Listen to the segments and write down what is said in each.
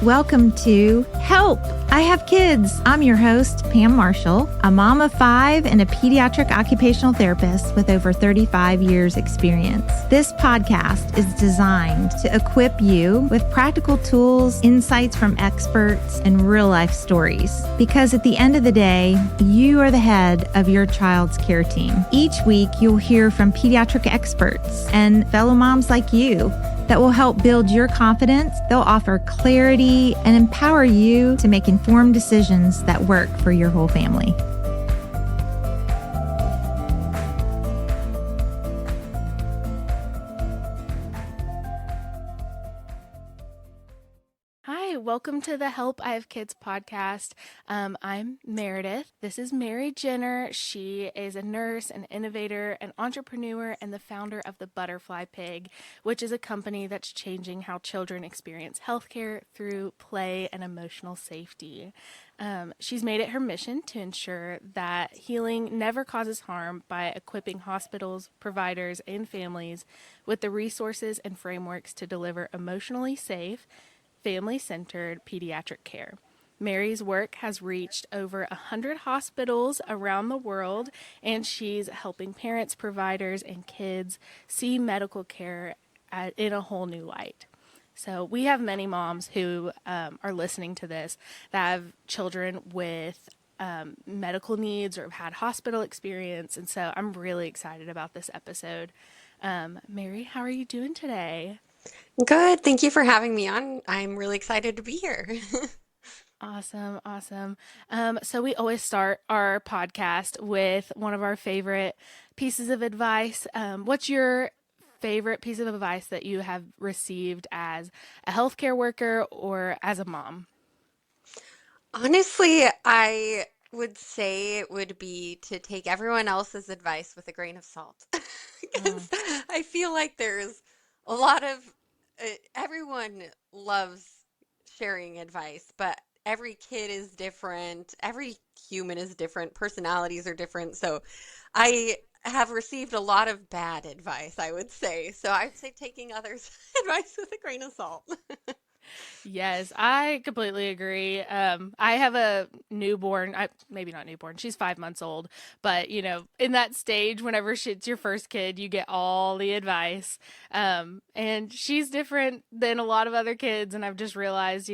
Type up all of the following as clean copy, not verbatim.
Welcome to Help! I Have Kids. I'm your host, Pam Marshall, a mom of 5 and a pediatric occupational therapist with over 35 years experience. This podcast is designed to equip you with practical tools, insights from experts, and real-life stories. Because at the end of the day, you are the head of your child's care team. Each week, you'll hear from pediatric experts and fellow moms like you that will help build your confidence. They'll offer clarity and empower you to make informed decisions that work for your whole family. Hi, welcome to the Help I Have Kids podcast. I'm Meredith. This is Mary Jenner. She is a nurse, an innovator, an entrepreneur, and the founder of the Butterfly Pig, which is a company that's changing how children experience healthcare through play and emotional safety. She's made it her mission to ensure that healing never causes harm by equipping hospitals, providers, and families with the resources and frameworks to deliver emotionally safe, family-centered pediatric care. Mary's work has reached over 100 hospitals around the world, and she's helping parents, providers, and kids see medical care in a whole new light. So we have many moms who are listening to this that have children with medical needs or have had hospital experience, and so I'm really excited about this episode. Mary, how are you doing today? Good. Thank you for having me on. I'm really excited to be here. Awesome. So we always start our podcast with one of our favorite pieces of advice. What's your favorite piece of advice that you have received as a healthcare worker or as a mom? Honestly, I would say it would be to take everyone else's advice with a grain of salt. Because I feel like there's a lot of, everyone loves sharing advice, but every kid is different. Every human is different. Personalities are different. So I have received a lot of bad advice, I would say. So I'd say taking others' advice with a grain of salt. Yes, I completely agree. I have a newborn, maybe not newborn, she's 5 months old, but in that stage, whenever it's your first kid, you get all the advice. And she's different than a lot of other kids. And I've just realized,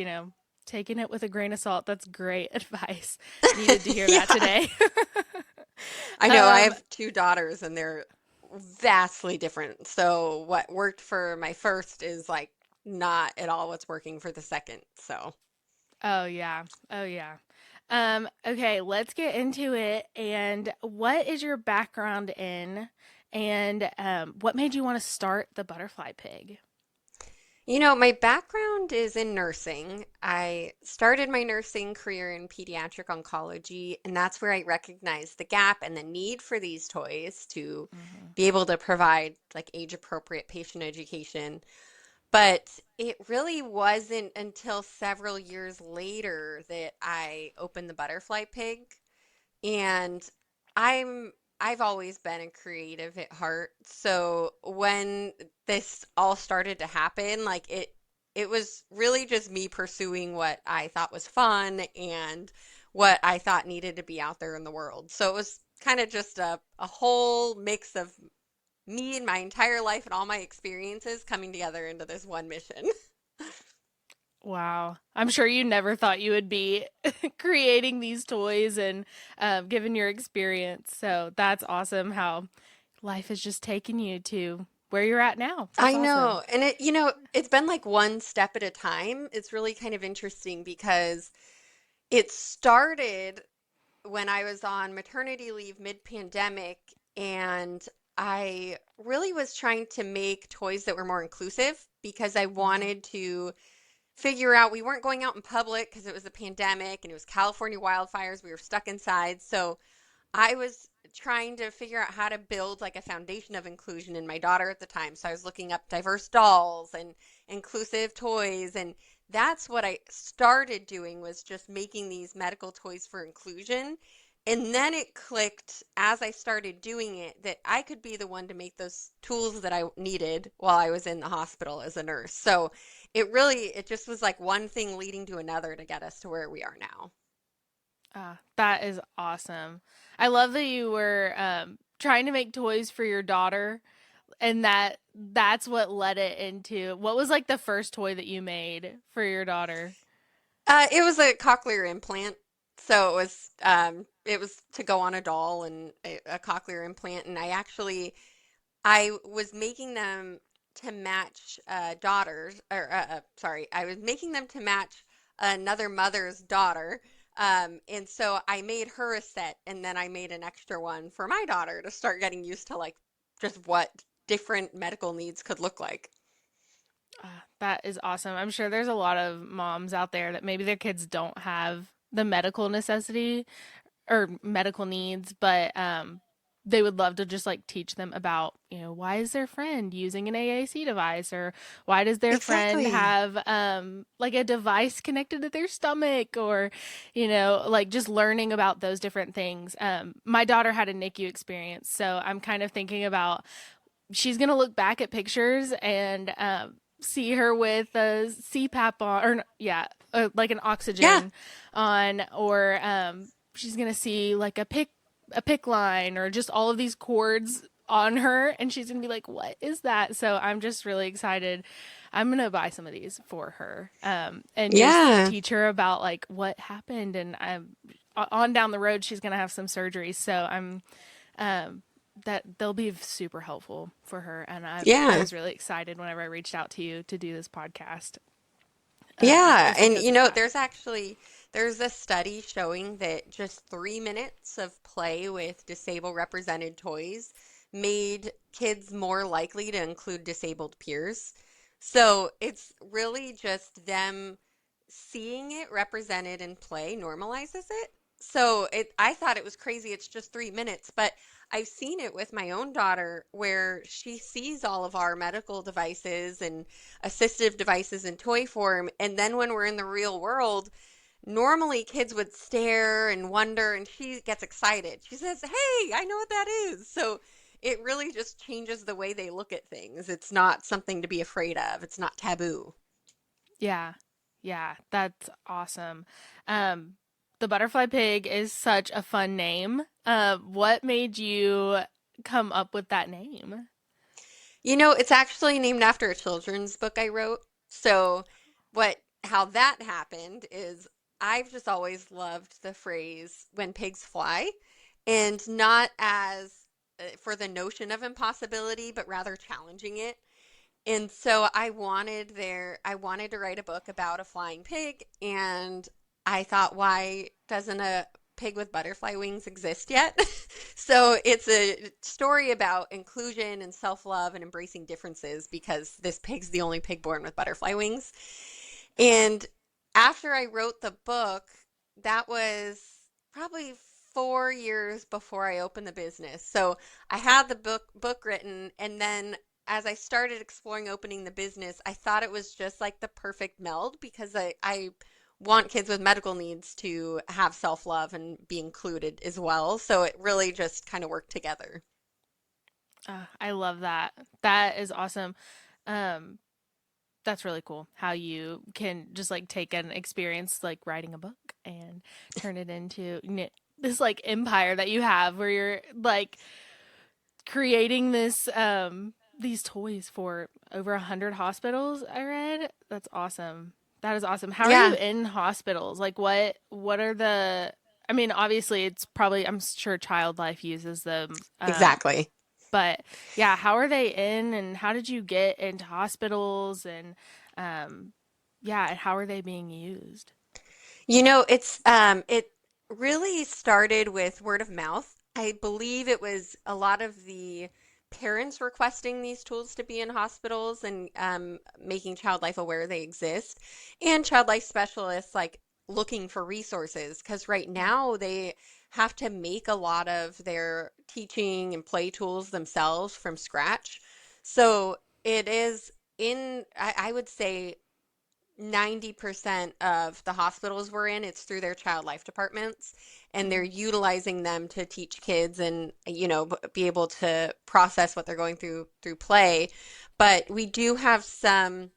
taking it with a grain of salt, that's great advice. Needed to hear that today. I know I have 2 daughters and they're vastly different. So what worked for my first is like not at all what's working for the second. So. Oh yeah. Okay, let's get into it. And what is your background in, and what made you want to start the Butterfly Pig? My background is in nursing. I started my nursing career in pediatric oncology, and that's where I recognized the gap and the need for these toys to be able to provide like age-appropriate patient education. But it really wasn't until several years later that I opened the Butterfly Pig. And I've always been a creative at heart. So when this all started to happen, like it was really just me pursuing what I thought was fun and what I thought needed to be out there in the world. So it was kind of just a whole mix of me and my entire life and all my experiences coming together into this one mission. Wow. I'm sure you never thought you would be creating these toys and given your experience. So that's awesome how life has just taken you to where you're at now. That's I know. awesome. And it's been like one step at a time. It's really kind of interesting because it started when I was on maternity leave mid-pandemic, and I really was trying to make toys that were more inclusive because I wanted to figure out, we weren't going out in public because it was a pandemic and it was California wildfires. We were stuck inside. So I was trying to figure out how to build like a foundation of inclusion in my daughter at the time. So I was looking up diverse dolls and inclusive toys, and that's what I started doing, was just making these medical toys for inclusion. And then it clicked as I started doing it that I could be the one to make those tools that I needed while I was in the hospital as a nurse. So it just was like one thing leading to another to get us to where we are now. That is awesome. I love that you were trying to make toys for your daughter, and that's what led it into what was like the first toy that you made for your daughter. It was a cochlear implant. So it was to go on a doll and a cochlear implant. And I was making them to match daughters, or sorry, I was making them to match another mother's daughter. And so I made her a set, and then I made an extra one for my daughter to start getting used to like just what different medical needs could look like. That is awesome. I'm sure there's a lot of moms out there that maybe their kids don't have the medical necessity or medical needs, but they would love to just like teach them about, why is their friend using an AAC device, or why does their friend Exactly. have like a device connected to their stomach, or like just learning about those different things. My daughter had a NICU experience, so I'm kind of thinking about she's gonna look back at pictures and see her with a CPAP on, or yeah, like an Yeah. oxygen on, or she's gonna see like a pick line, or just all of these cords on her, and she's gonna be like, "What is that?" So I'm just really excited. I'm gonna buy some of these for her, and just Yeah. teach her about like what happened, and on down the road she's gonna have some surgeries, so I'm that they'll be super helpful for her. And I Yeah. was really excited whenever I reached out to you to do this podcast, Yeah, just and because of that. there's a study showing that just 3 minutes of play with disabled represented toys made kids more likely to include disabled peers. So it's really just them seeing it represented in play normalizes it. So I thought it was crazy. It's just 3 minutes, but I've seen it with my own daughter where she sees all of our medical devices and assistive devices in toy form. And then when we're in the real world, normally kids would stare and wonder, and she gets excited. She says, "Hey, I know what that is." So it really just changes the way they look at things. It's not something to be afraid of, it's not taboo. Yeah, yeah, that's awesome. Um, the butterfly pig is such a fun name. What made you come up with that name? It's actually named after a children's book I wrote. So how that happened is I've just always loved the phrase when pigs fly, and not as for the notion of impossibility, but rather challenging it. And so I wanted to write a book about a flying pig, and I thought, why doesn't a pig with butterfly wings exist yet? So it's a story about inclusion and self-love and embracing differences because this pig's the only pig born with butterfly wings. And after I wrote the book, that was probably 4 years before I opened the business. So I had the book written, and then as I started exploring opening the business, I thought it was just like the perfect meld because I want kids with medical needs to have self-love and be included as well. So it really just kind of worked together. I love that. That is awesome. Um, that's really cool how you can just like take an experience like writing a book and turn it into this like empire that you have, where you're like creating these toys for over 100 hospitals. I read. That's awesome. That is awesome. How are you Yeah, in hospitals? Like what are the, I mean, obviously it's probably, I'm sure Child Life uses them, exactly. but yeah, how are they in, and how did you get into hospitals, and um yeah, and how are they being used? It really started with word of mouth. I believe it was a lot of the parents requesting these tools to be in hospitals and making child life aware they exist, and child life specialists like looking for resources because right now they have to make a lot of their teaching and play tools themselves from scratch. So it is I would say 90% of the hospitals we're in, it's through their child life departments, and they're utilizing them to teach kids and, be able to process what they're going through play. But we do have some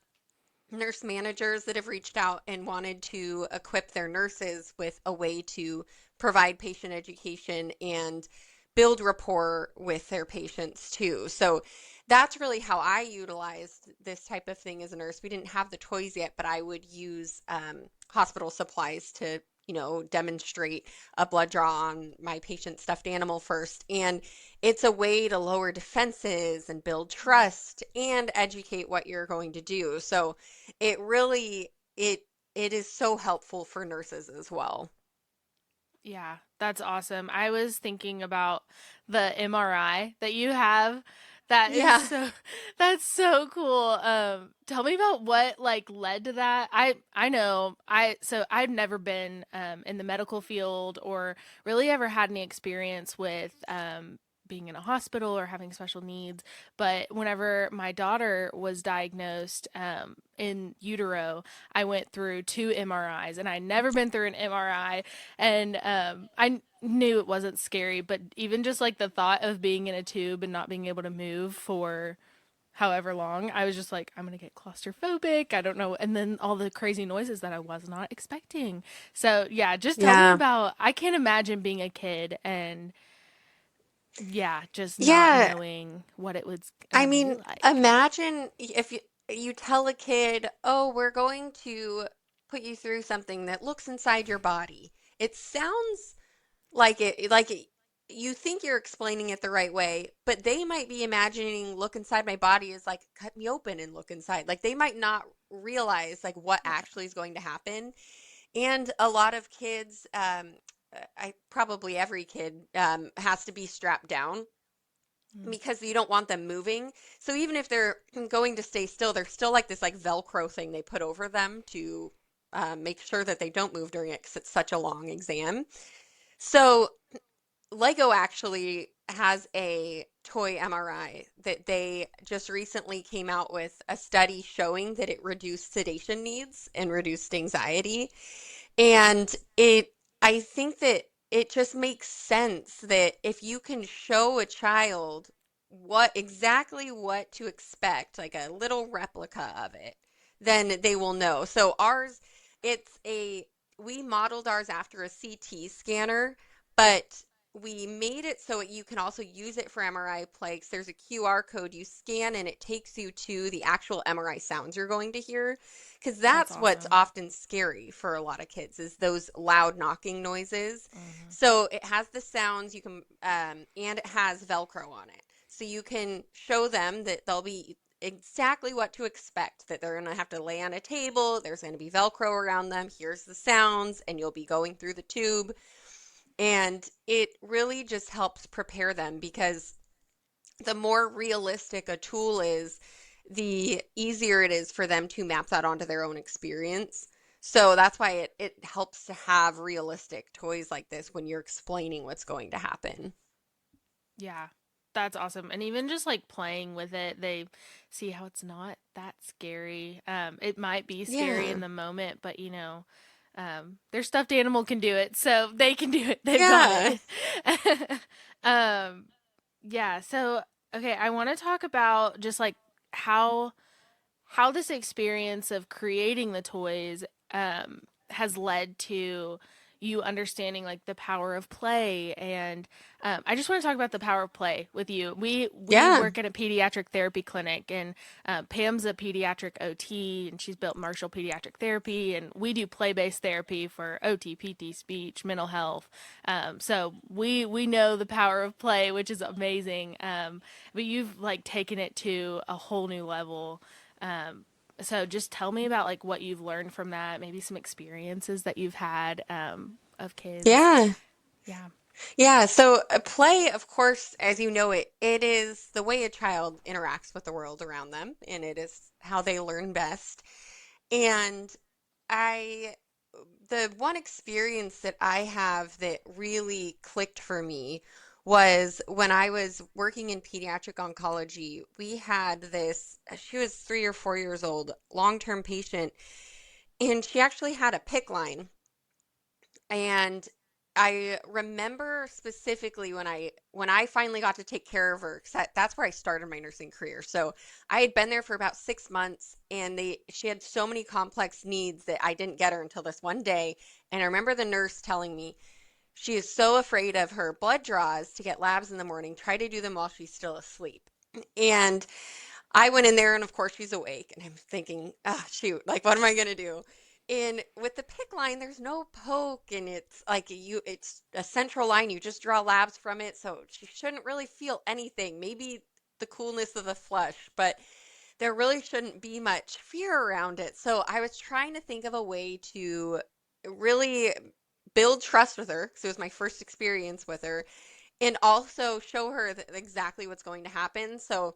nurse managers that have reached out and wanted to equip their nurses with a way to provide patient education and build rapport with their patients too. So that's really how I utilized this type of thing as a nurse. We didn't have the toys yet, but I would use hospital supplies to, demonstrate a blood draw on my patient's stuffed animal first. And it's a way to lower defenses and build trust and educate what you're going to do. So it really, it is so helpful for nurses as well. Yeah, that's awesome. I was thinking about the MRI that you have. That is Yeah. so that's so cool. Tell me about what like led to that. I know I've never been in the medical field or really ever had any experience with being in a hospital or having special needs. But whenever my daughter was diagnosed in utero, I went through 2 MRIs, and I'd never been through an MRI. And I knew it wasn't scary, but even just like the thought of being in a tube and not being able to move for however long, I was just like, I'm gonna get claustrophobic. I don't know. And then all the crazy noises that I was not expecting. So yeah, just tell me Yeah. about, I can't imagine being a kid and yeah, just not Yeah. knowing what it was I gonna be mean, like. imagine if you tell a kid, "Oh, we're going to put you through something that looks inside your body." It sounds you think you're explaining it the right way, but they might be imagining look inside my body is like cut me open and look inside. Like they might not realize like what Yeah. actually is going to happen. And a lot of kids, I probably every kid has to be strapped down Mm. because you don't want them moving. So even if they're going to stay still, there's still like this like Velcro thing they put over them to make sure that they don't move during it because it's such a long exam. So Lego actually has a toy MRI that they just recently came out with a study showing that it reduced sedation needs and reduced anxiety. And I think that it just makes sense that if you can show a child exactly what to expect, like a little replica of it, then they will know. So ours, it's we modeled ours after a CT scanner, but we made it so you can also use it for MRI plaques. There's a QR code you scan and it takes you to the actual MRI sounds you're going to hear. Because That's that's what's awesome. often scary for a lot of kids is those loud knocking noises. Hmm. So it has the sounds you can, and it has Velcro on it. So you can show them that they'll be exactly what to expect, that they're going to have to lay on a table, there's going to be Velcro around them, here's the sounds, and you'll be going through the tube. And it really just helps prepare them because the more realistic a tool is, the easier it is for them to map that onto their own experience. So that's why it helps to have realistic toys like this when you're explaining what's going to happen. Yeah, that's awesome. And even just like playing with it, they see how it's not that scary. It might be scary Yeah. in the moment, but their stuffed animal can do it, so they can do it. They've got Yeah. it. um, yeah. So okay, I want to talk about just like how this experience of creating the toys has led to you understanding like the power of play. And I just want to talk about the power of play with you. We Yeah. work at a pediatric therapy clinic, and Pam's a pediatric OT, and she's built Marshall Pediatric Therapy, and we do play-based therapy for OT, PT, speech, mental health. So we know the power of play, which is amazing. But you've like taken it to a whole new level. So just tell me about like what you've learned from that, maybe some experiences that you've had of kids. Yeah. Yeah. Yeah. So play, of course, as you know it is the way a child interacts with the world around them, and it is how they learn best. And I the one experience that I have that really clicked for me was when I was working in pediatric oncology. We had this, she was 3 or 4 years old, long-term patient, and she actually had a pick line. And I remember specifically when I finally got to take care of her, 'cause that's where I started my nursing career. So I had been there for about 6 months, and she had so many complex needs that I didn't get her until this one day. And I remember the nurse telling me she is so afraid of her blood draws to get labs in the morning. Try to do them while she's still asleep. And I went in there, and of course she's awake, and I'm thinking, ah, shoot, like what am I gonna do? And with the pick line, there's no poke, and it's a central line. You just draw labs from it, so she shouldn't really feel anything. Maybe the coolness of the flush, but there really shouldn't be much fear around it. So I was trying to think of a way to really build trust with her, because it was my first experience with her, and also show her exactly what's going to happen. So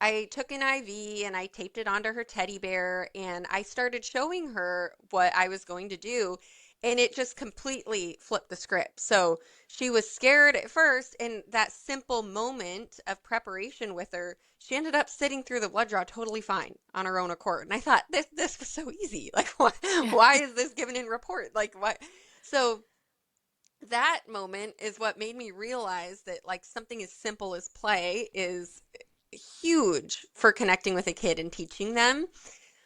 I took an IV and I taped it onto her teddy bear, and I started showing her what I was going to do, and it just completely flipped the script. So she was scared at first, and that simple moment of preparation with her, she ended up sitting through the blood draw totally fine on her own accord. And I thought, this was so easy. Like, Yeah. why is this given in report? Like, what? So that moment is what made me realize that like something as simple as play is huge for connecting with a kid and teaching them.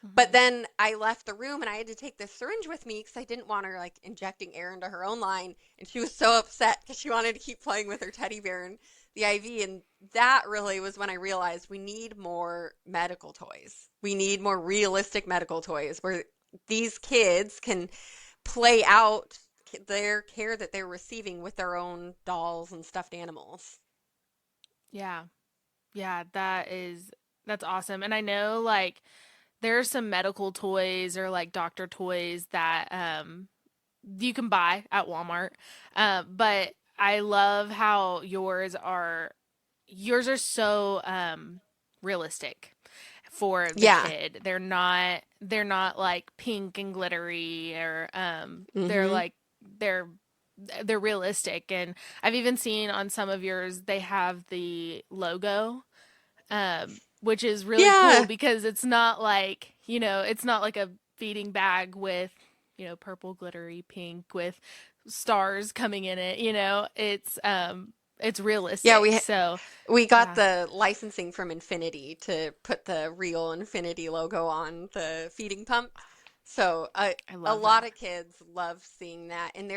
But then I left the room, and I had to take the syringe with me because I didn't want her like injecting air into her own line. And she was so upset because she wanted to keep playing with her teddy bear and the IV. And that really was when I realized we need more medical toys. We need more realistic medical toys where these kids can play out their care that they're receiving with their own dolls and stuffed animals. Yeah. Yeah, that's awesome. And I know like there are some medical toys or like doctor toys that you can buy at Walmart. But I love how yours are so realistic for the Yeah. kid. They're not like pink and glittery or they're Mm-hmm. like they're they're realistic. And I've even seen on some of yours they have the logo, which is really cool Yeah. because it's not like, it's not like a feeding bag with, purple glittery pink with stars coming in it, it's Yeah, realistic. we So, we got yeah, the licensing from Infinity to put the real Infinity logo on the feeding pump. So I a love lot that. of kids love seeing that, and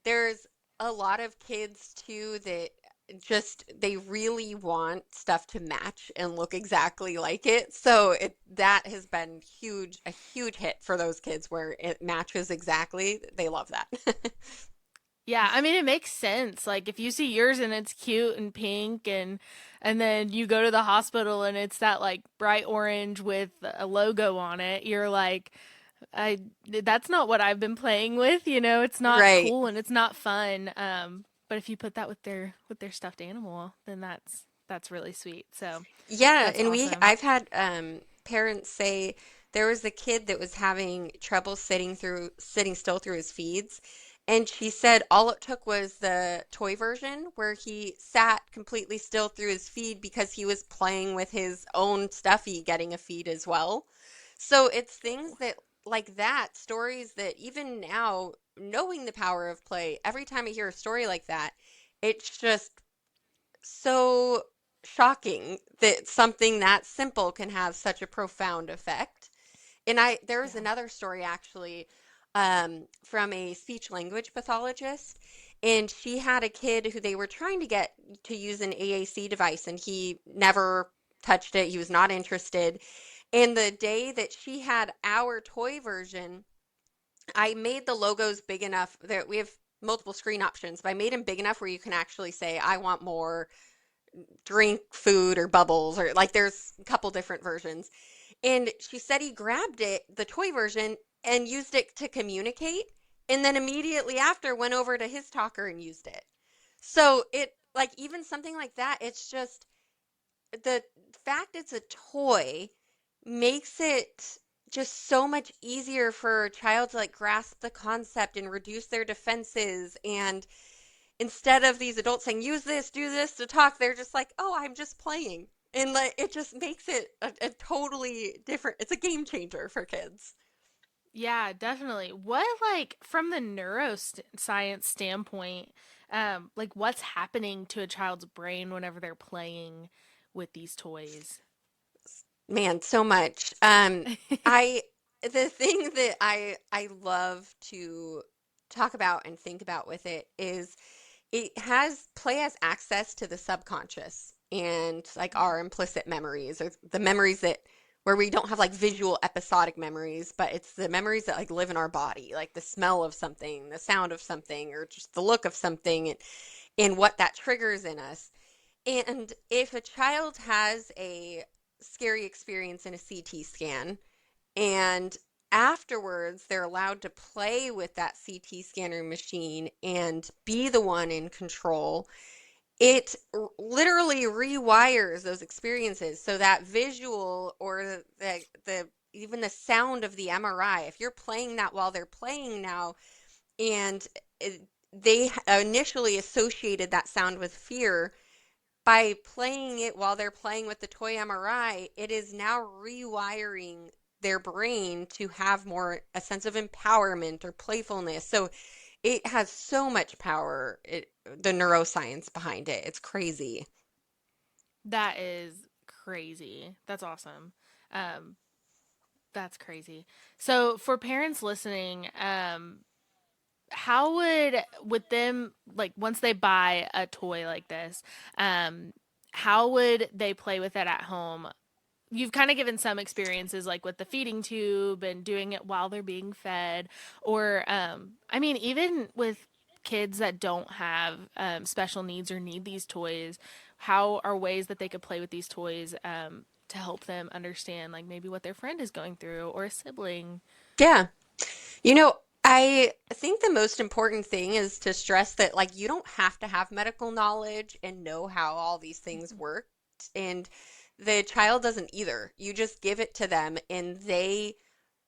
there's a lot of kids too that just they really want stuff to match and look exactly like it. So that has been a huge hit for those kids where it matches exactly. They love that. Yeah, I mean it makes sense. Like if you see yours and it's cute and pink and then you go to the hospital and it's that like bright orange with a logo on it, you're like, I that's not what I've been playing with, it's not Right. cool and it's not fun. But if you put that with their stuffed animal, then that's really sweet. So Yeah, that's and awesome. I've had parents say there was a kid that was having trouble sitting still through his feeds, and she said all it took was the toy version where he sat completely still through his feed because he was playing with his own stuffy getting a feed as well. So it's things that like that, stories that even now, knowing the power of play, every time I hear a story like that, it's just so shocking that something that simple can have such a profound effect. And there was Yeah. another story actually from a speech language pathologist, and she had a kid who they were trying to get to use an AAC device, and he never touched it. He was not interested. And the day that she had our toy version, I made the logos big enough that we have multiple screen options, but I made them big enough where you can actually say, I want more drink food or bubbles, or like there's a couple different versions. And she said he grabbed the toy version, and used it to communicate. And then immediately after went over to his talker and used it. So like even something like that, it's just the fact it's a toy makes it just so much easier for a child to like grasp the concept and reduce their defenses. And instead of these adults saying, use this, do this to talk, they're just like, oh, I'm just playing. And like, it just makes it a totally different, it's a game changer for kids. Yeah, definitely. What, like, from the neuroscience standpoint, like, what's happening to a child's brain whenever they're playing with these toys? Man, so much. I the thing that I love to talk about and think about with it is play has access to the subconscious and like our implicit memories, or the memories that where we don't have like visual episodic memories, but it's the memories that like live in our body, like the smell of something, the sound of something, or just the look of something, and what that triggers in us. And if a child has a scary experience in a CT scan, and afterwards they're allowed to play with that CT scanner machine and be the one in control, it literally rewires those experiences. So that visual, or the even the sound of the MRI, if you're playing that while they're playing now, and they initially associated that sound with fear, by playing it while they're playing with the toy MRI, it is now rewiring their brain to have more a sense of empowerment or playfulness. So it has so much power, the neuroscience behind it. It's crazy. That is crazy. That's awesome. Um, that's crazy. So for parents listening, how would with them, like, once they buy a toy like this, um, how would they play with it at home? You've kind of given some experiences like with the feeding tube and doing it while they're being fed, or I mean, even with kids that don't have special needs or need these toys, how are ways that they could play with these toys to help them understand, like, maybe what their friend is going through or a sibling? Yeah. You know, I think the most important thing is to stress that, like, you don't have to have medical knowledge and know how all these things work. And the child doesn't either. You just give it to them and they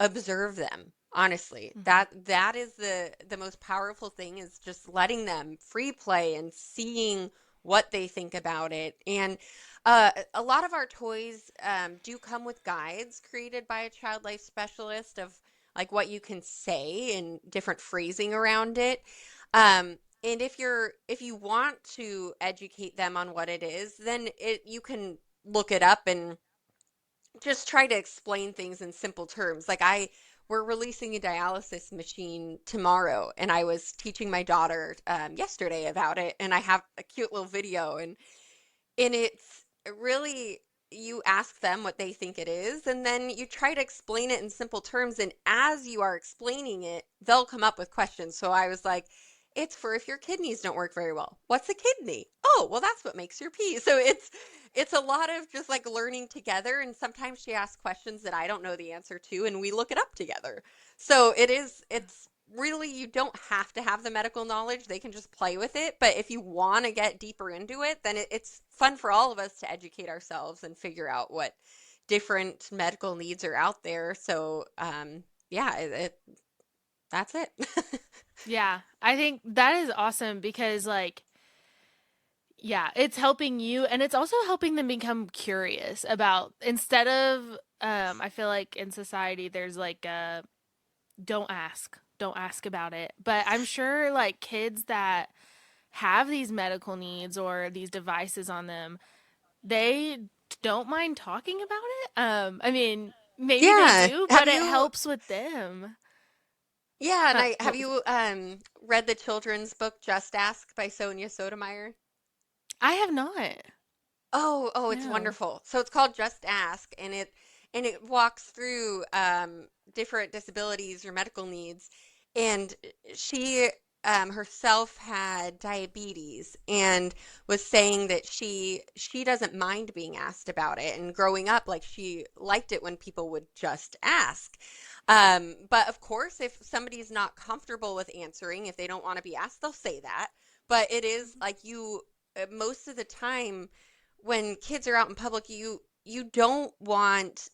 observe them. Honestly, Mm-hmm. that is the most powerful thing, is just letting them free play and seeing what they think about it. And a lot of our toys do come with guides created by a child life specialist of like what you can say and different phrasing around it. And if you want to educate them on what it is, then you can look it up and just try to explain things in simple terms. Like we're releasing a dialysis machine tomorrow, and I was teaching my daughter yesterday about it, and I have a cute little video, and it's really, you ask them what they think it is, and then you try to explain it in simple terms. And as you are explaining it, they'll come up with questions. So I was like, it's for if your kidneys don't work very well. What's a kidney? Oh, well, that's what makes your pee. So it's a lot of just like learning together. And sometimes she asks questions that I don't know the answer to, and we look it up together. So it's really, you don't have to have the medical knowledge. They can just play with it. But if you want to get deeper into it, then it's fun for all of us to educate ourselves and figure out what different medical needs are out there. So, yeah, that's it. Yeah, I think that is awesome because, like, yeah, it's helping you and it's also helping them become curious about, instead of, I feel like in society there's like a don't ask about it. But I'm sure like kids that have these medical needs or these devices on them, they don't mind talking about it. I mean, maybe they Yeah. do, Have but it you, helps with them. yeah, and have What was it? you read the children's book Just Ask by Sonia Sotomayor? I have not. Oh, it's No. wonderful. So it's called Just Ask, and it walks through different disabilities or medical needs. And she herself had diabetes and was saying that she doesn't mind being asked about it. And growing up, like, she liked it when people would just ask. But of course, if somebody's not comfortable with answering, if they don't want to be asked, they'll say that. But it is like most of the time when kids are out in public, you don't want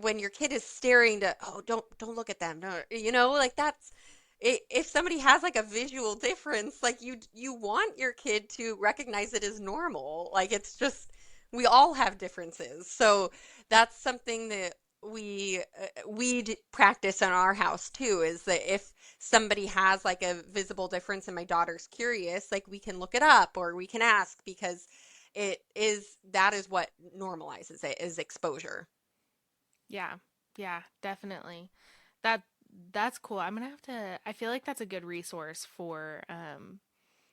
when your kid is staring to, oh, don't look at them, no, like that's, if somebody has like a visual difference, like you want your kid to recognize it as normal. Like, it's just, we all have differences. So that's something that we practice in our house too, is that if somebody has like a visible difference and my daughter's curious, like we can look it up or we can ask, because that is what normalizes it, is exposure. Yeah. Yeah, definitely. That that's cool. I'm gonna have to. I feel like that's a good resource for,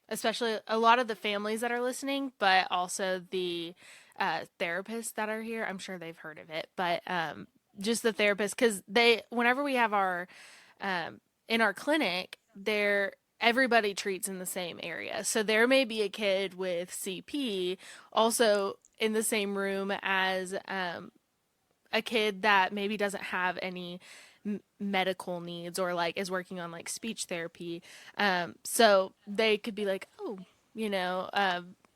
especially a lot of the families that are listening, but also the therapists that are here. I'm sure they've heard of it, but just the therapists, because whenever we have our in our clinic, everybody treats in the same area. So there may be a kid with CP also in the same room as a kid that maybe doesn't have any medical needs, or like is working on like speech therapy. So they could be like, oh, you know,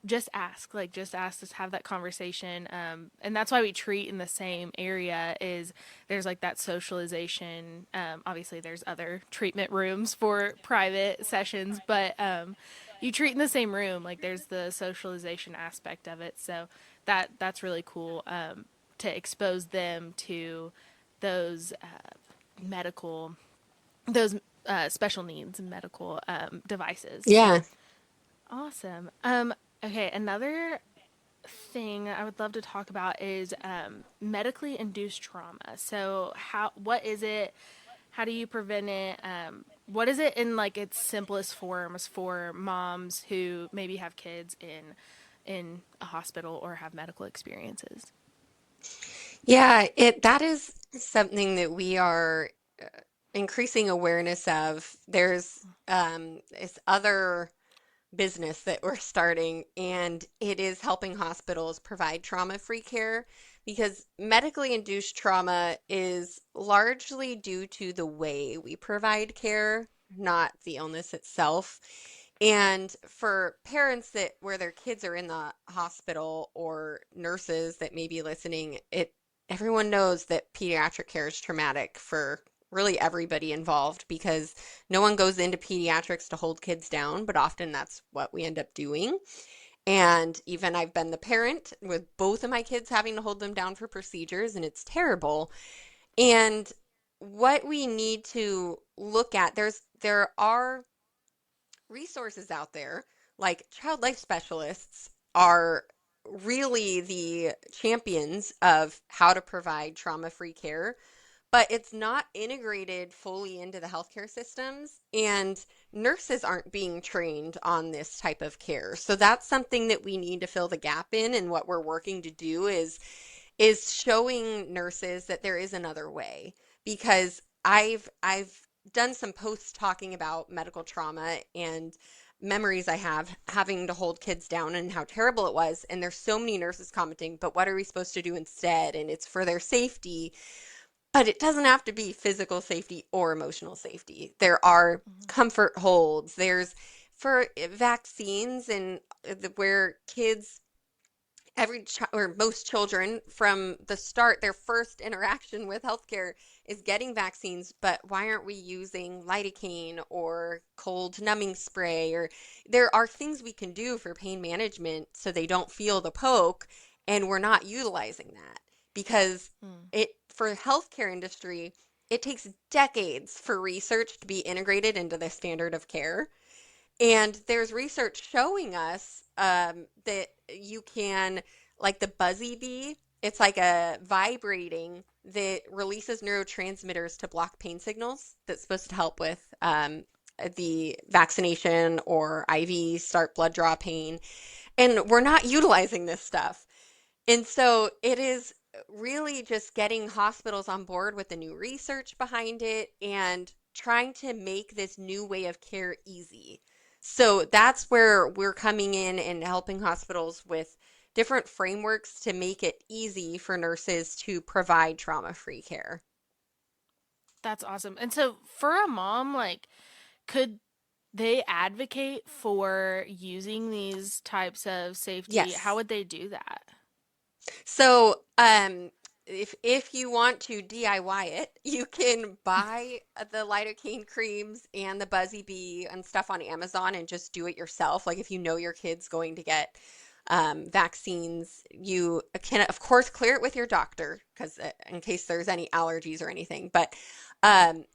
just ask us, have that conversation. And that's why we treat in the same area, is there's like that socialization. Obviously there's other treatment rooms for private sessions, but you treat in the same room. Like there's the socialization aspect of it. So that's really cool. To expose them to those medical, those special needs medical devices. So Yeah. awesome. Okay, another thing I would love to talk about is medically induced trauma. So what is it? How do you prevent it? What is it in like its simplest forms for moms who maybe have kids in a hospital or have medical experiences? Yeah, that is something that we are increasing awareness of. There's this other business that we're starting, and it is helping hospitals provide trauma-free care, because medically induced trauma is largely due to the way we provide care, not the illness itself. And for parents that where their kids are in the hospital, or nurses that may be listening, everyone knows that pediatric care is traumatic for really everybody involved, because no one goes into pediatrics to hold kids down, but often that's what we end up doing. And even I've been the parent with both of my kids having to hold them down for procedures, and it's terrible. And what we need to look at, there are resources out there, like child life specialists are really the champions of how to provide trauma-free care, but it's not integrated fully into the healthcare systems, and nurses aren't being trained on this type of care. So that's something that we need to fill the gap in, and what we're working to do is showing nurses that there is another way. Because I've done some posts talking about medical trauma and memories I have having to hold kids down and how terrible it was, and there's so many nurses commenting, but what are we supposed to do instead? And it's for their safety. But it doesn't have to be physical safety or emotional safety. There are comfort holds. There's for vaccines, and where kids, or most children from the start, their first interaction with healthcare is getting vaccines. But why aren't we using lidocaine or cold numbing spray? Or there are things we can do for pain management so they don't feel the poke, and we're not utilizing that, because for healthcare industry, it takes decades for research to be integrated into the standard of care. And there's research showing us that you can, like the buzzy bee, it's like a vibrating that releases neurotransmitters to block pain signals that's supposed to help with the vaccination or IV start blood draw pain. And we're not utilizing this stuff. And so it is really just getting hospitals on board with the new research behind it, and trying to make this new way of care easy. So that's where we're coming in and helping hospitals with different frameworks to make it easy for nurses to provide trauma-free care. That's awesome. And so for a mom, like, could they advocate for using these types of safety? How Yes. would they do that? So, if you want to DIY it, you can buy the lidocaine creams and the Buzzy Bee and stuff on Amazon and just do it yourself. Like if you know your kid's going to get vaccines, you can, of course, clear it with your doctor because in case there's any allergies or anything. But um,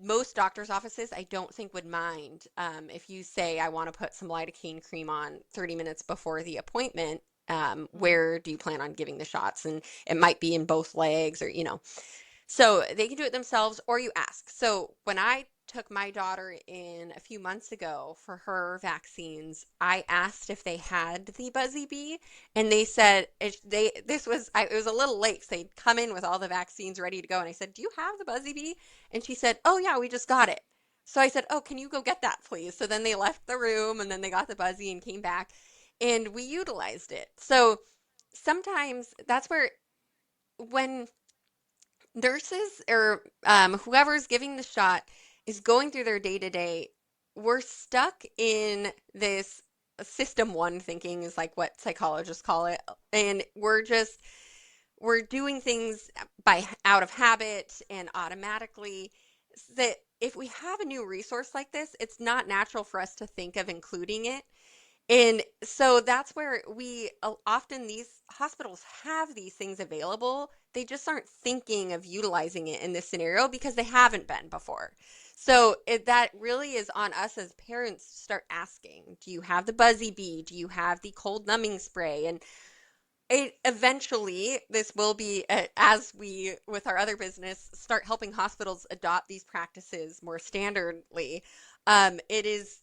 most doctor's offices, I don't think would mind if you say, I want to put some lidocaine cream on 30 minutes before the appointment. Where do you plan on giving the shots? And it might be in both legs or, so they can do it themselves or you ask. So when I took my daughter in a few months ago for her vaccines, I asked if they had the Buzzy Bee, and they said it was a little late because they'd come in with all the vaccines ready to go, and I said, "Do you have the Buzzy Bee?" And she said, "Oh yeah, we just got it." So I said, "Oh, can you go get that, please?" So then they left the room, and then they got the Buzzy and came back, and we utilized it. So sometimes that's where when nurses or whoever's giving the shot is going through their day to day, we're stuck in this system one thinking is like what psychologists call it. And we're doing things by out of habit and automatically that if we have a new resource like this, it's not natural for us to think of including it. And so that's where we often these hospitals have these things available. They just aren't thinking of utilizing it in this scenario because they haven't been before. So that really is on us as parents to start asking, do you have the Buzzy Bee? Do you have the cold numbing spray? And eventually, this will be, as we, with our other business, start helping hospitals adopt these practices more standardly. It is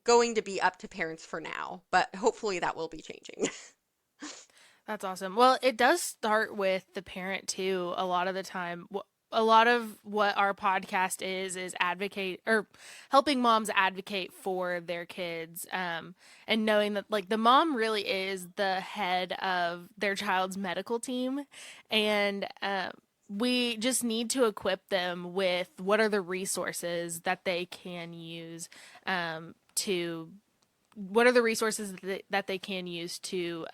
going to be up to parents for now, but hopefully that will be changing. That's awesome. Well, it does start with the parent too. A lot of the time, a lot of what our podcast is advocate or helping moms advocate for their kids, and knowing that like the mom really is the head of their child's medical team, and we just need to equip them with what are the resources that they can use, to what are the resources that they can use to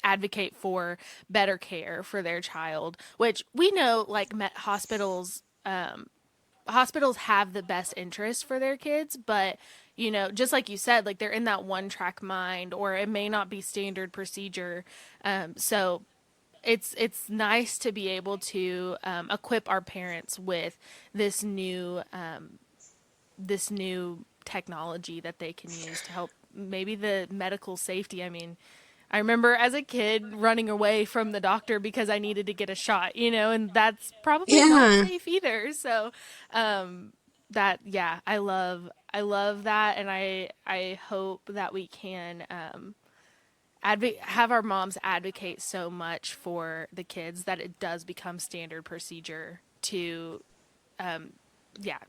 advocate for better care for their child, which we know like hospitals have the best interest for their kids, but just like you said, like they're in that one track mind, or it may not be standard procedure. So it's nice to be able to equip our parents with this new technology that they can use to help maybe the medical safety. I mean, I remember as a kid running away from the doctor because I needed to get a shot, and that's probably not Yeah. safe either. So, yeah, I love that. And I hope that we can, have our moms advocate so much for the kids that it does become standard procedure to,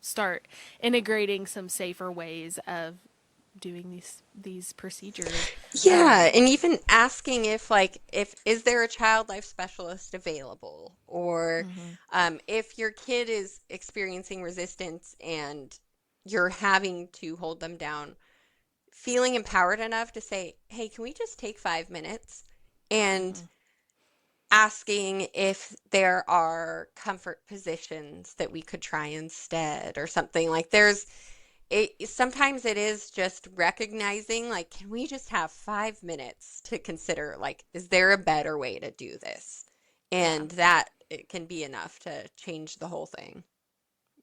start integrating some safer ways of doing these procedures. Yeah, and even asking if is there a child life specialist available, or Mhm. if your kid is experiencing resistance and you're having to hold them down, feeling empowered enough to say, "Hey, can we just take 5 minutes?" And Mhm. asking if there are comfort positions that we could try instead or something. Like sometimes it is just recognizing, like, can we just have 5 minutes to consider, like, is there a better way to do this? Yeah. And that it can be enough to change the whole thing.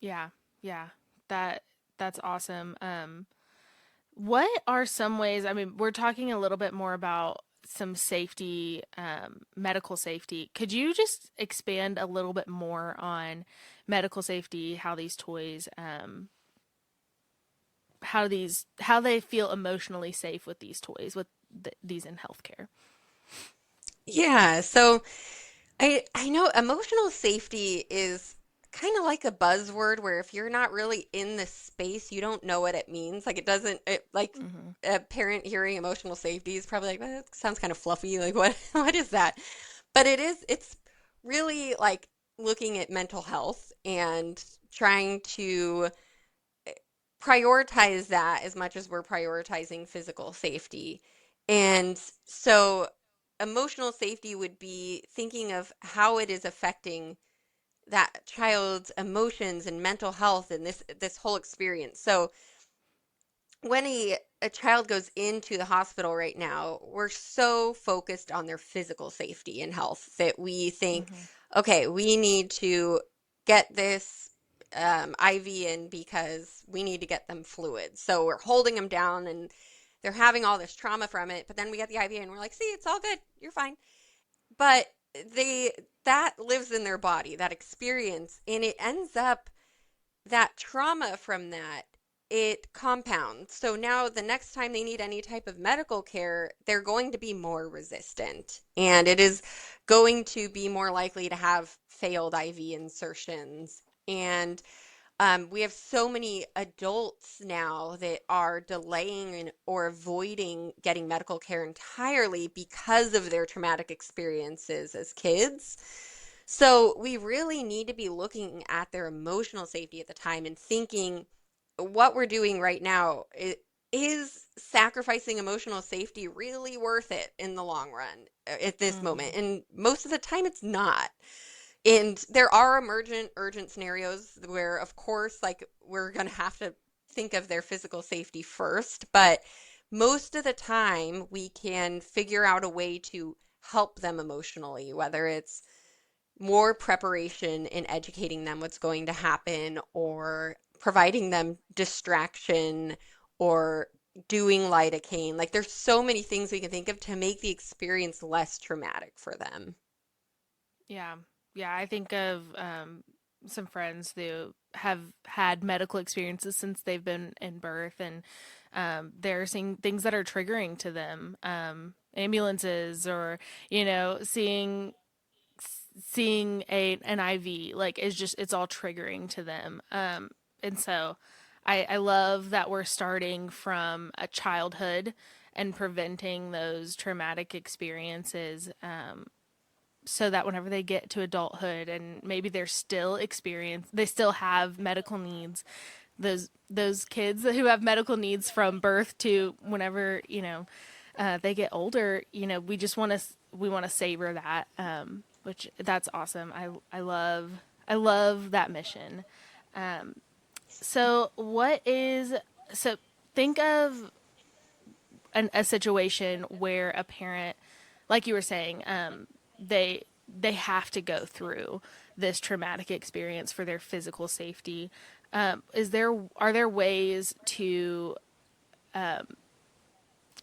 Yeah. Yeah. That that's awesome. What are some ways, I mean, we're talking a little bit more about some safety, medical safety. Could you just expand a little bit more on medical safety, how these toys, how they feel emotionally safe with these toys, with these in healthcare? Yeah, so I know emotional safety is kind of like a buzzword where if you're not really in the space, you don't know what it means. Like like Mm-hmm. a parent hearing emotional safety is probably like, that sounds kind of fluffy. Like what what is that? But it's really like looking at mental health and trying to prioritize that as much as we're prioritizing physical safety. And so emotional safety would be thinking of how it is affecting that child's emotions and mental health and this whole experience. So when a child goes into the hospital right now, we're so focused on their physical safety and health that we think, Mm-hmm. okay, we need to get this IV in because we need to get them fluids. So we're holding them down and they're having all this trauma from it. But then we get the IV and we're like, see, it's all good. You're fine. But they that lives in their body, that experience, and it ends up that trauma from that, it compounds. So now the next time they need any type of medical care, they're going to be more resistant. And it is going to be more likely to have failed IV insertions. And we have so many adults now that are delaying or avoiding getting medical care entirely because of their traumatic experiences as kids. So we really need to be looking at their emotional safety at the time and thinking what we're doing right now is sacrificing emotional safety really worth it in the long run at this Mm-hmm. moment? And most of the time it's not. And there are emergent, urgent scenarios where, of course, like we're going to have to think of their physical safety first. But most of the time, we can figure out a way to help them emotionally, whether it's more preparation in educating them what's going to happen or providing them distraction or doing lidocaine. Like there's so many things we can think of to make the experience less traumatic for them. Yeah. Yeah. I think of some friends who have had medical experiences since they've been in birth, and they're seeing things that are triggering to them. Ambulances, or, seeing an IV, like, is just, it's all triggering to them. And so I love that we're starting from a childhood and preventing those traumatic experiences, so that whenever they get to adulthood and maybe they still have medical needs, those kids who have medical needs from birth to whenever, they get older, we want to savor that, which that's awesome. I love that mission. So what is so think of a situation where a parent, like you were saying, they have to go through this traumatic experience for their physical safety. Are there ways to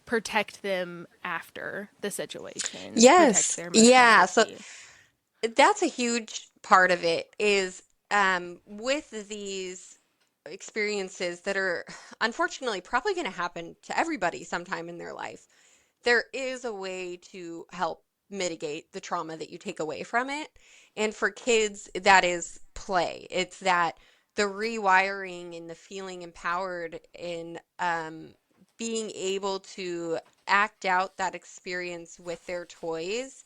protect them after the situation, protect Yes. their emotional Yeah. So safety? that's a huge part of it is with these experiences that are unfortunately probably going to happen to everybody sometime in their life. There is a way to help mitigate the trauma that you take away from it. And for kids, that is play. It's that the rewiring and the feeling empowered in being able to act out that experience with their toys,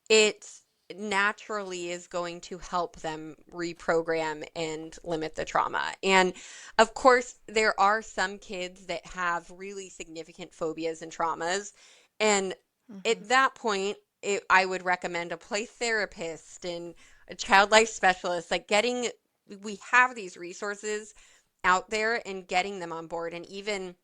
it naturally is going to help them reprogram and limit the trauma. And of course, there are some kids that have really significant phobias and traumas. And Mm-hmm. at that point, I would recommend a play therapist and a child life specialist, like we have these resources out there and getting them on board. And even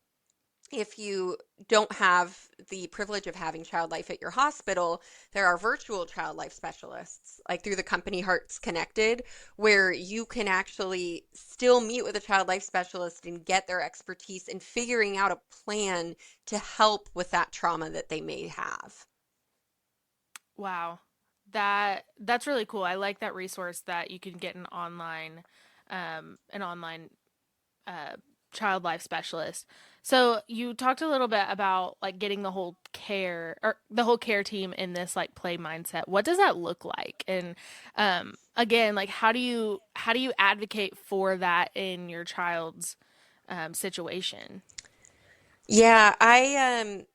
if you don't have the privilege of having child life at your hospital, there are virtual child life specialists, like through the company Hearts Connected, where you can actually still meet with a child life specialist and get their expertise in figuring out a plan to help with that trauma that they may have. Wow. That's really cool. I like that resource that you can get an online uh, child life specialist. So you talked a little bit about like getting the whole care team in this like play mindset. What does that look like? And again, like how do you advocate for that in your child's situation? Yeah, I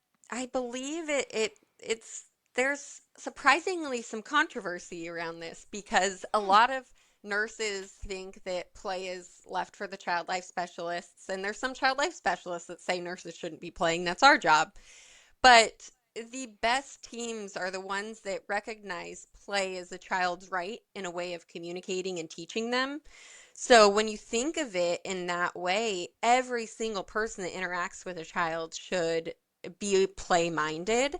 believe it's there's surprisingly some controversy around this because a Hmm. lot of nurses think that play is left for the child life specialists, and there's some child life specialists that say nurses shouldn't be playing. That's our job. But the best teams are the ones that recognize play as a child's right in a way of communicating and teaching them. So when you think of it in that way, every single person that interacts with a child should be play-minded.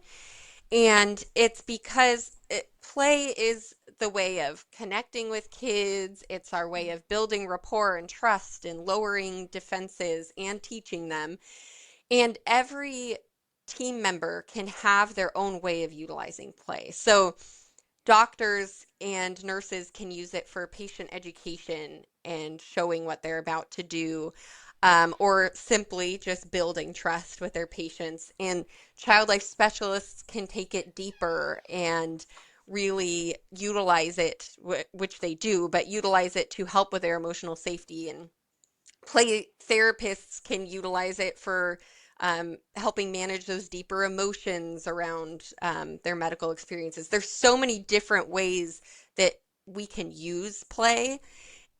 And it's because play is the way of connecting with kids. It's our way of building rapport and trust and lowering defenses and teaching them. And every team member can have their own way of utilizing play. So doctors and nurses can use it for patient education and showing what they're about to do, or simply just building trust with their patients. And child life specialists can take it deeper and really utilize it, which they do, but utilize it to help with their emotional safety. And play therapists can utilize it for helping manage those deeper emotions around their medical experiences. There's so many different ways that we can use play.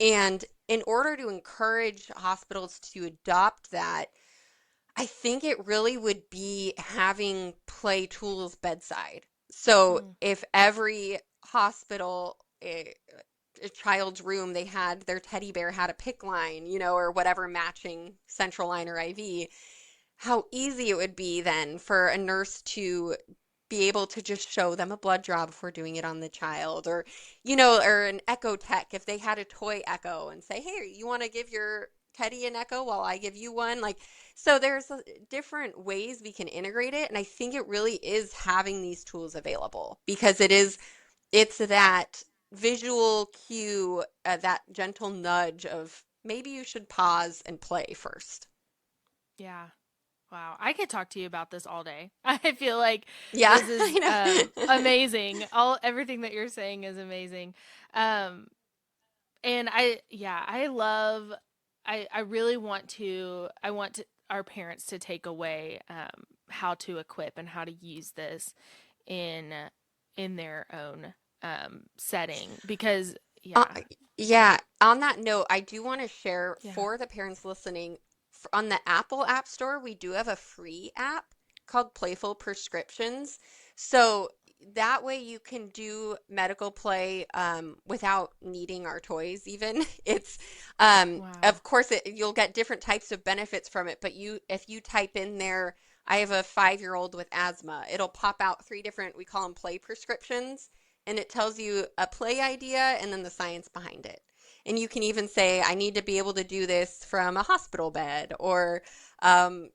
And in order to encourage hospitals to adopt that, I think it really would be having play tools bedside. So if every hospital, a child's room, they had their teddy bear had a pick line, or whatever matching central line or IV, how easy it would be then for a nurse to be able to just show them a blood draw before doing it on the child, or or an echo tech if they had a toy echo and say, hey, you want to give your Teddy an echo while I give you one? So there's different ways we can integrate it, and I think it really is having these tools available, because it's that visual cue, that gentle nudge of maybe you should pause and play first. Yeah. Wow. I could talk to you about this all day. I feel like Yeah, this is I know. amazing. Everything that you're saying is amazing. And I really I want our parents to take away how to equip and how to use this in their own setting, because Uh, yeah. yeah, on that note, I do want to share Yeah. for the parents listening, on the Apple App Store, we do have a free app called Playful Prescriptions. So that way you can do medical play without needing our toys even. It's Wow. of course you'll get different types of benefits from it, but if you type in there, I have a 5-year-old with asthma, it'll pop out 3 different, we call them play prescriptions, and it tells you a play idea and then the science behind it. And you can even say, I need to be able to do this from a hospital bed, or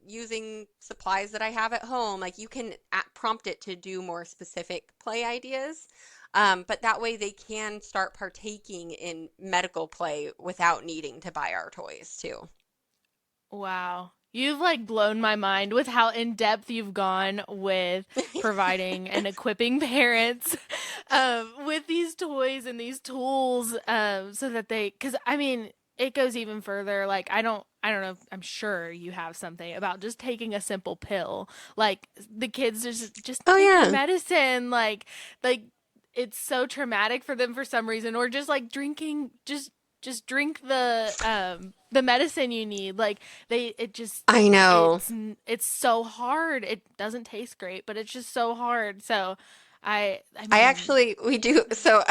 using supplies that I have at home. Like, you can prompt it to do more specific play ideas. But that way they can start partaking in medical play without needing to buy our toys too. Wow. You've like blown my mind with how in depth you've gone with providing and equipping parents with these toys and these tools, so that because I mean, it goes even further. Like, I don't know, I'm sure you have something about just taking a simple pill. Like, the kids just Oh take their yeah. medicine, like it's so traumatic for them for some reason, or just like drinking, just drink the medicine you need. Like, it just I know. it's so hard. It doesn't taste great, but it's just so hard. So I I mean, actually, we do. So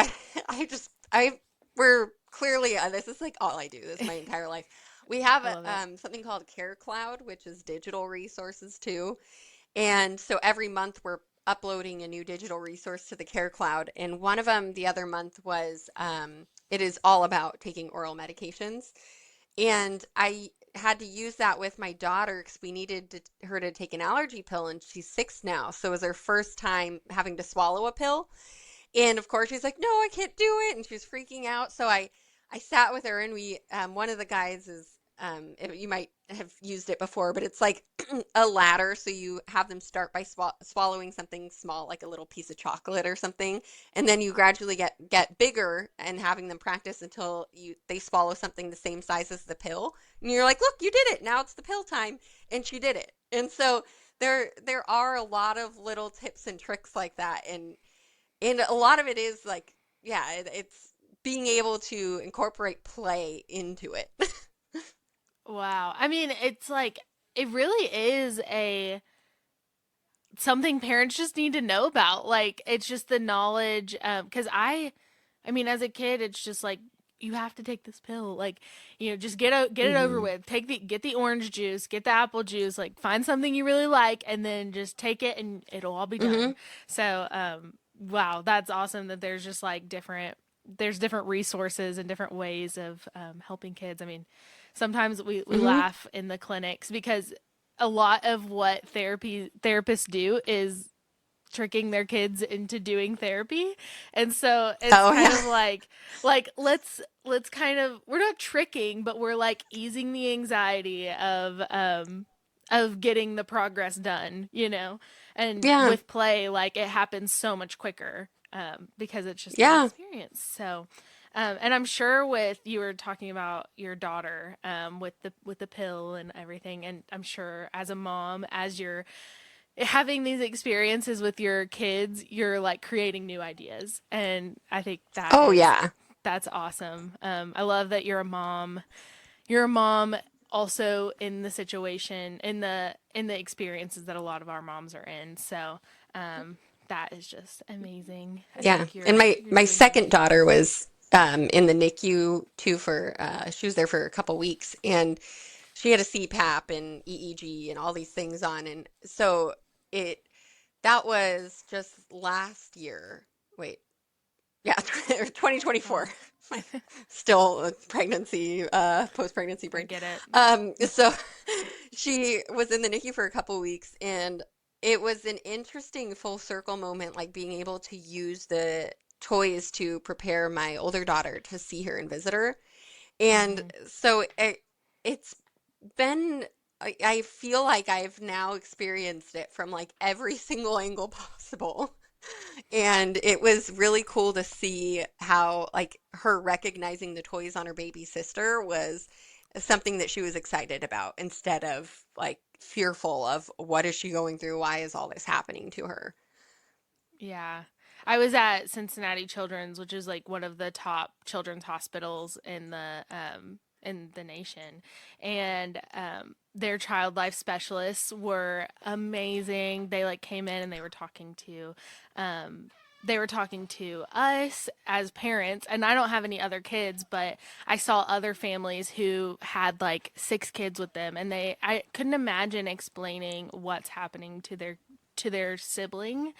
we're clearly, this is like all I do this my entire life. We have I love it. something called Care Cloud, which is digital resources too. And so every month we're uploading a new digital resource to the Care Cloud. And one of them the other month was, it is all about taking oral medications. And I had to use that with my daughter because we needed her to take an allergy pill, and she's 6 now. So it was her first time having to swallow a pill. And of course, she's like, no, I can't do it. And she was freaking out. So I sat with her, and one of the guys is, you might have used it before, but it's like a ladder. So you have them start by swallowing something small, like a little piece of chocolate or something. And then you gradually get bigger, and having them practice until they swallow something the same size as the pill. And you're like, look, you did it. Now it's the pill time. And she did it. And so there are a lot of little tips and tricks like that. And a lot of it is like, yeah, it's being able to incorporate play into it. Wow. I mean, it's like, it really is a something parents just need to know about. Like, it's just the knowledge, because I mean, as a kid, it's just like, you have to take this pill. Like, just get it over with. Get the orange juice, get the apple juice, like find something you really like, and then just take it, and it'll all be done. So, wow, that's awesome that there's just like different resources and different ways of helping kids. I mean, sometimes we laugh in the clinics because a lot of what therapists do is tricking their kids into doing therapy. And so it's of like let's kind of, we're not tricking, but we're like easing the anxiety of getting the progress done, and with play, like it happens so much quicker because it's just an experience. So and I'm sure you were talking about your daughter with the pill and everything, and I'm sure as a mom, as you're having these experiences with your kids, you're like creating new ideas. And I think that's awesome. I love that you're a mom. You're a mom also in the situation, in the experiences that a lot of our moms are in. So that is just amazing. And my second daughter was in the NICU too she was there for a couple weeks, and she had a CPAP and EEG and all these things on. And so that was just last year. Wait, 2024. Still a pregnancy, post-pregnancy brain. I get it. So she was in the NICU for a couple weeks, and it was an interesting full circle moment, like being able to use the toys to prepare my older daughter to see her and visit her. And so it's been, I feel like I've now experienced it from like every single angle possible. And it was really cool to see how like her recognizing the toys on her baby sister was something that she was excited about, instead of like fearful of what is she going through? Why is all this happening to her? Yeah. I was at Cincinnati Children's, which is like one of the top children's hospitals in the nation, and their child life specialists were amazing. They like came in and they were talking to us as parents, and I don't have any other kids, but I saw other families who had like 6 kids with them, and I couldn't imagine explaining what's happening to their sibling,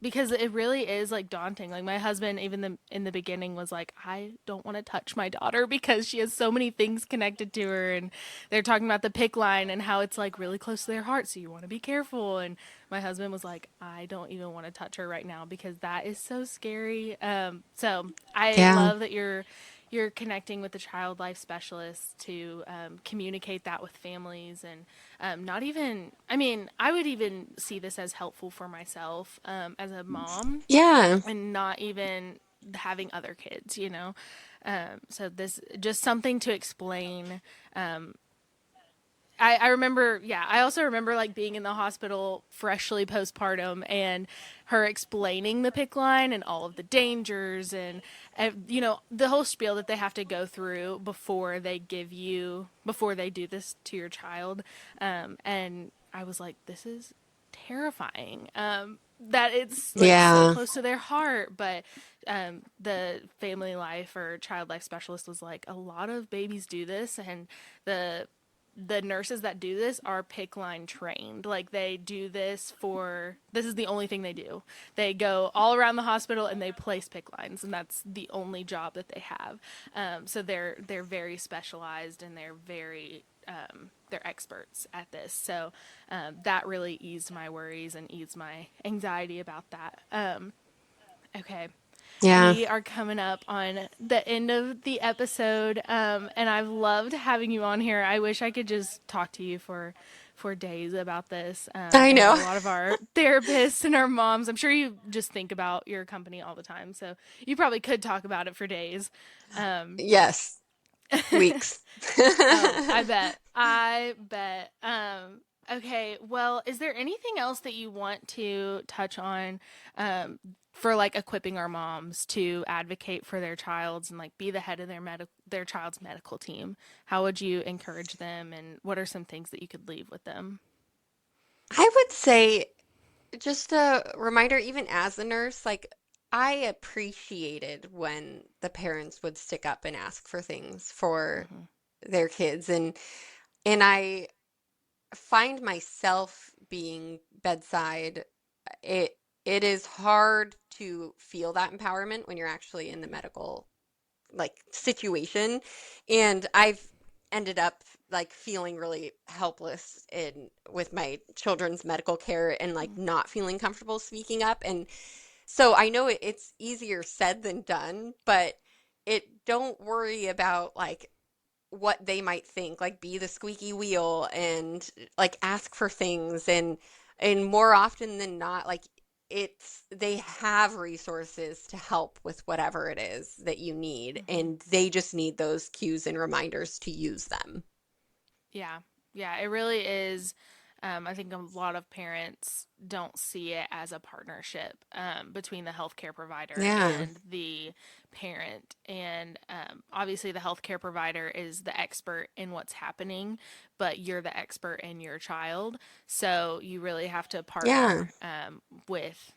because it really is like daunting. Like my husband, even in the beginning, was like, I don't want to touch my daughter because she has so many things connected to her, and they're talking about the PICC line and how it's like really close to their heart, so you want to be careful. And my husband was like, I don't even want to touch her right now because that is so scary. So I love that you're connecting with the child life specialists to communicate that with families, and I would even see this as helpful for myself as a mom. Yeah. And not even having other kids, so this just something to explain. I remember, I also remember like being in the hospital freshly postpartum and her explaining the PICC line and all of the dangers and the whole spiel that they have to go through before they do this to your child. And I was like, this is terrifying. That it's like so close to their heart, but the family life or child life specialist was like, a lot of babies do this, and the nurses that do this are PICC line trained. Like they do this this is the only thing they do. They go all around the hospital and they place PICC lines, and that's the only job that they have. So they're very specialized, and they're experts at this. So that really eased my worries and eased my anxiety about that. Okay. Yeah. We are coming up on the end of the episode, and I've loved having you on here. I wish I could just talk to you for days about this. I know. A lot of our therapists and our moms, I'm sure you just think about your company all the time, so you probably could talk about it for days. Yes. Weeks. I bet. Okay, well, is there anything else that you want to touch on for like equipping our moms to advocate for their childs and like be the head of their child's medical team? How would you encourage them, and what are some things that you could leave with them? I would say just a reminder, even as a nurse, like I appreciated when the parents would stick up and ask for things for Hmm. their kids, and I find myself being bedside. It is hard to feel that empowerment when you're actually in the medical like situation, and I've ended up like feeling really helpless in with my children's medical care and like not feeling comfortable speaking up. And so I know it's easier said than done, but don't worry about like what they might think, like be the squeaky wheel and like ask for things, and more often than not, like they have resources to help with whatever it is that you need, Hmm. and they just need those cues and reminders to use them. Yeah. Yeah, it really is. I think a lot of parents don't see it as a partnership between the healthcare provider Yeah. and the parent. And obviously, the healthcare provider is the expert in what's happening, but you're the expert in your child. So you really have to Yeah. partner with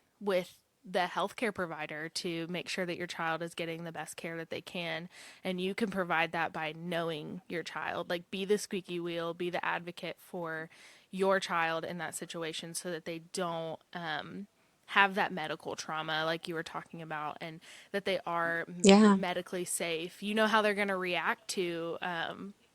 the healthcare provider to make sure that your child is getting the best care that they can. And you can provide that by knowing your child. Like, be the squeaky wheel, be the advocate for your child in that situation so that they don't have that medical trauma like you were talking about, and that they are Yeah. medically safe. You know how they're going to react to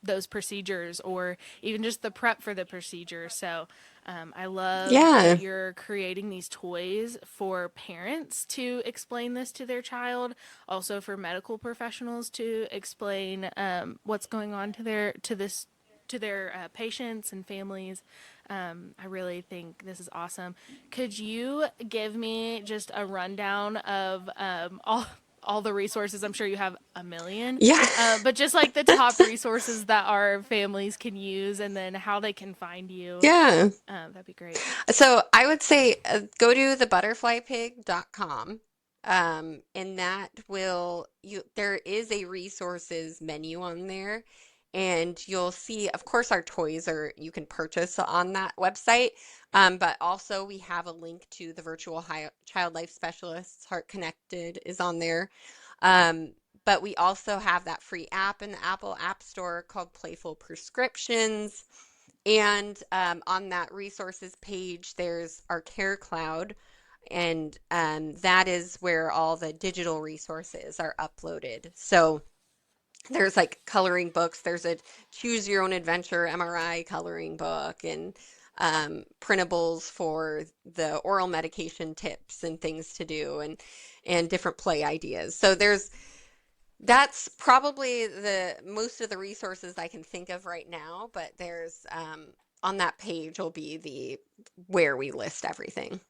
those procedures or even just the prep for the procedure. So I love Yeah. that you're creating these toys for parents to explain this to their child, also for medical professionals to explain what's going on to their patients and families. I really think this is awesome. Could you give me just a rundown of all the resources? I'm sure you have a million, Yeah. but just like the top resources that our families can use, and then how they can find you. Yeah. That'd be great. So I would say go to thebutterflypig.com. And that will there is a resources menu on there, and you'll see, of course, our toys are you can purchase on that website. But also we have a link to the virtual child life specialists. Heart Connected is on there. Um, but we also have that free app in the Apple App Store called Playful Prescriptions. And on that resources page, there's our Care Cloud, and that is where all the digital resources are uploaded. So there's like coloring books, there's a Choose Your Own Adventure MRI coloring book, and printables for the oral medication tips and things to do, and different play ideas. So that's probably the most of the resources I can think of right now, but there's on that page will be the where we list everything.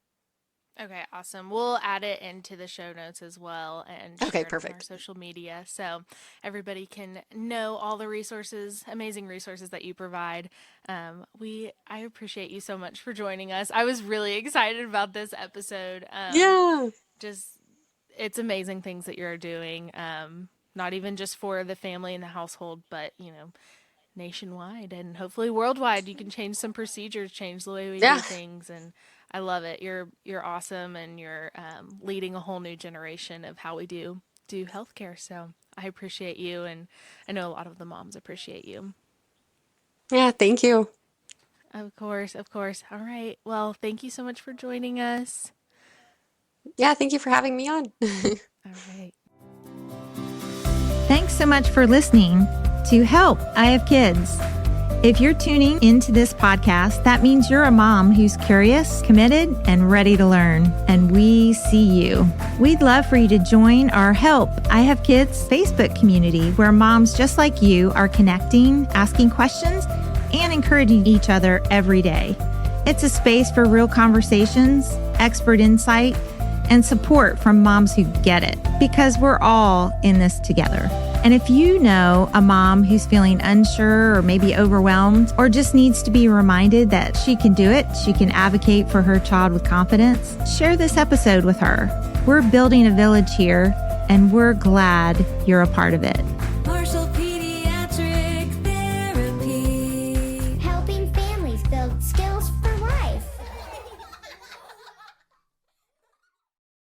Okay, awesome. We'll add it into the show notes as well and Okay, share it on our perfect. social media so everybody can know all the resources, amazing resources that you provide. I appreciate you so much for joining us. I was really excited about this episode. Yeah. Just it's amazing things that you're doing. Not even just for the family and the household, but nationwide and hopefully worldwide. You can change some procedures, change the way we Yeah. do things, and I love it. You're awesome, and you're leading a whole new generation of how we do healthcare. So I appreciate you, and I know a lot of the moms appreciate you. Yeah, thank you. Of course, of course. All right. Well, thank you so much for joining us. Yeah, thank you for having me on. All right. Thanks so much for listening to Help, I Have Kids. If you're tuning into this podcast, that means you're a mom who's curious, committed, and ready to learn. And we see you. We'd love for you to join our Help, I Have Kids Facebook community, where moms just like you are connecting, asking questions, and encouraging each other every day. It's a space for real conversations, expert insight, and support from moms who get it, because we're all in this together. And if you know a mom who's feeling unsure or maybe overwhelmed, or just needs to be reminded that she can do it, she can advocate for her child with confidence, share this episode with her. We're building a village here, and we're glad you're a part of it.